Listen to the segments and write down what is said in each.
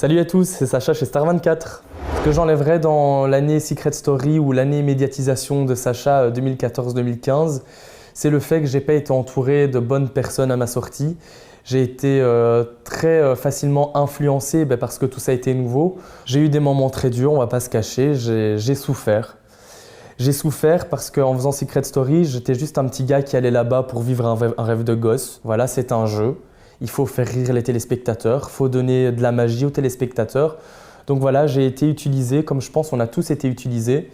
Salut à tous, c'est Sacha chez Star24. Ce que j'enlèverais dans l'année Secret Story ou l'année médiatisation de Sacha 2014-2015, c'est le fait que j'ai pas été entouré de bonnes personnes à ma sortie. J'ai été très facilement influencé parce que tout ça a été nouveau. J'ai eu des moments très durs, on va pas se cacher, j'ai souffert. J'ai souffert parce qu'en faisant Secret Story, j'étais juste un petit gars qui allait là-bas pour vivre un rêve de gosse. Voilà, c'est un jeu. Il faut faire rire les téléspectateurs, il faut donner de la magie aux téléspectateurs. Donc voilà, j'ai été utilisé, comme je pense on a tous été utilisés,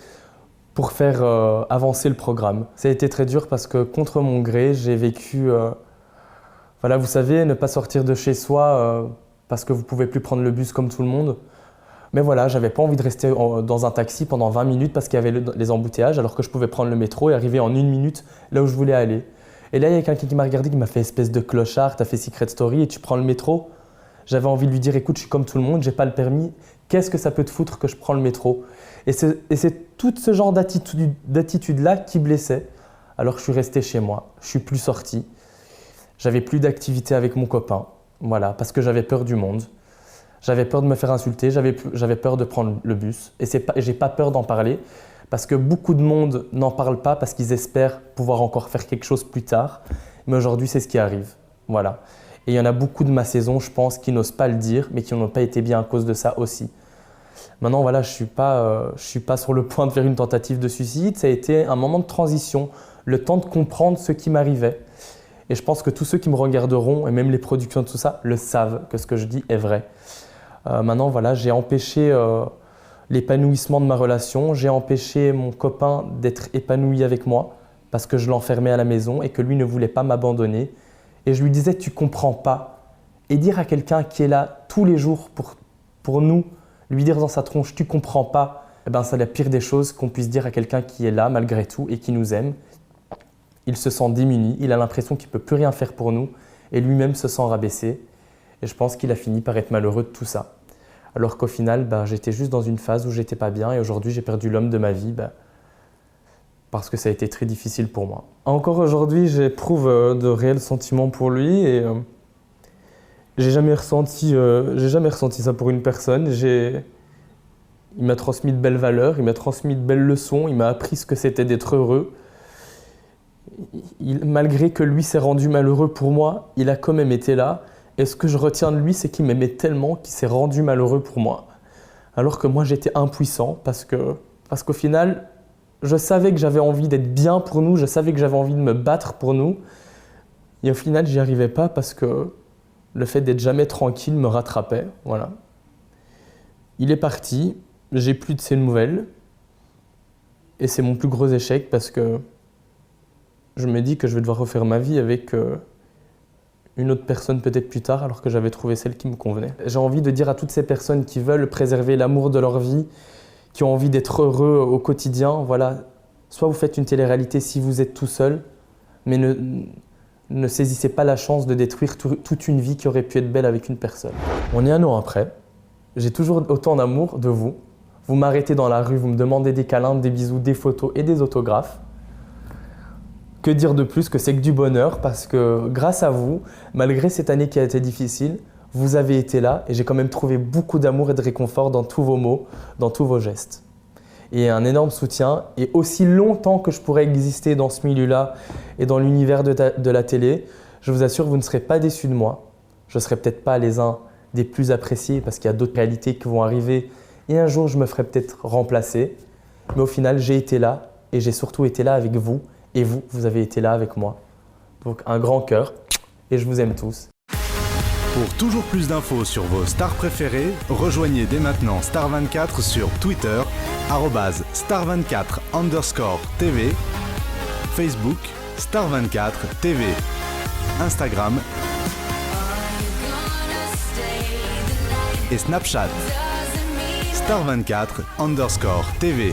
pour faire avancer le programme. Ça a été très dur parce que contre mon gré, j'ai vécu… voilà, vous savez, ne pas sortir de chez soi parce que vous ne pouvez plus prendre le bus comme tout le monde. Mais voilà, j'avais pas envie de rester dans un taxi pendant 20 minutes parce qu'il y avait les embouteillages, alors que je pouvais prendre le métro et arriver en 1 minute là où je voulais aller. Et là, il y a quelqu'un qui m'a regardé, qui m'a fait espèce de clochard, t'as fait Secret Story et tu prends le métro. J'avais envie de lui dire, écoute, je suis comme tout le monde, j'ai pas le permis, qu'est-ce que ça peut te foutre que je prends le métro? Et c'est tout ce genre d'attitude-là qui blessait. Alors que je suis resté chez moi, je suis plus sorti, j'avais plus d'activité avec mon copain, voilà, parce que j'avais peur du monde. J'avais peur de me faire insulter, j'avais peur de prendre le bus. Et j'ai pas peur d'en parler parce que beaucoup de monde n'en parle pas parce qu'ils espèrent pouvoir encore faire quelque chose plus tard. Mais aujourd'hui, c'est ce qui arrive. Voilà. Et il y en a beaucoup de ma saison, je pense, qui n'osent pas le dire, mais qui n'ont pas été bien à cause de ça aussi. Maintenant, voilà, je suis pas sur le point de faire une tentative de suicide. Ça a été un moment de transition, le temps de comprendre ce qui m'arrivait. Et je pense que tous ceux qui me regarderont, et même les productions de tout ça, le savent que ce que je dis est vrai. Maintenant, voilà, j'ai empêché l'épanouissement de ma relation, j'ai empêché mon copain d'être épanoui avec moi parce que je l'enfermais à la maison et que lui ne voulait pas m'abandonner. Et je lui disais, tu comprends pas. Et dire à quelqu'un qui est là tous les jours pour nous, lui dire dans sa tronche, tu comprends pas, eh ben, c'est la pire des choses qu'on puisse dire à quelqu'un qui est là malgré tout et qui nous aime. Il se sent démuni, il a l'impression qu'il ne peut plus rien faire pour nous et lui-même se sent rabaissé. Et je pense qu'il a fini par être malheureux de tout ça. Alors qu'au final, j'étais juste dans une phase où j'étais pas bien et aujourd'hui j'ai perdu l'homme de ma vie parce que ça a été très difficile pour moi. Encore aujourd'hui, j'éprouve de réels sentiments pour lui et j'ai jamais ressenti ça pour une personne. Il m'a transmis de belles valeurs, il m'a transmis de belles leçons, il m'a appris ce que c'était d'être heureux. Malgré que lui s'est rendu malheureux pour moi, il a quand même été là. Et ce que je retiens de lui, c'est qu'il m'aimait tellement qu'il s'est rendu malheureux pour moi. Alors que moi, j'étais impuissant parce qu'au final, je savais que j'avais envie d'être bien pour nous, je savais que j'avais envie de me battre pour nous. Et au final, j'y arrivais pas parce que le fait d'être jamais tranquille me rattrapait. Voilà. Il est parti, j'ai plus de ses nouvelles. Et c'est mon plus gros échec parce que je me dis que je vais devoir refaire ma vie avec une autre personne peut-être plus tard alors que j'avais trouvé celle qui me convenait. J'ai envie de dire à toutes ces personnes qui veulent préserver l'amour de leur vie, qui ont envie d'être heureux au quotidien, voilà, soit vous faites une télé-réalité si vous êtes tout seul, mais ne saisissez pas la chance de détruire toute une vie qui aurait pu être belle avec une personne. On est 1 an après, j'ai toujours autant d'amour de vous. Vous m'arrêtez dans la rue, vous me demandez des câlins, des bisous, des photos et des autographes. Que dire de plus que c'est que du bonheur parce que grâce à vous, malgré cette année qui a été difficile, vous avez été là et j'ai quand même trouvé beaucoup d'amour et de réconfort dans tous vos mots, dans tous vos gestes. Et un énorme soutien et aussi longtemps que je pourrais exister dans ce milieu-là et dans l'univers de la télé, je vous assure que vous ne serez pas déçus de moi. Je ne serai peut-être pas les uns des plus appréciés parce qu'il y a d'autres réalités qui vont arriver et un jour je me ferai peut-être remplacer. Mais au final, j'ai été là et j'ai surtout été là avec vous. Et vous, vous avez été là avec moi. Donc un grand cœur et je vous aime tous. Pour toujours plus d'infos sur vos stars préférées, rejoignez dès maintenant Star24 sur Twitter, @star24_TV, Facebook, Star24 TV, Instagram et Snapchat, Star24_TV.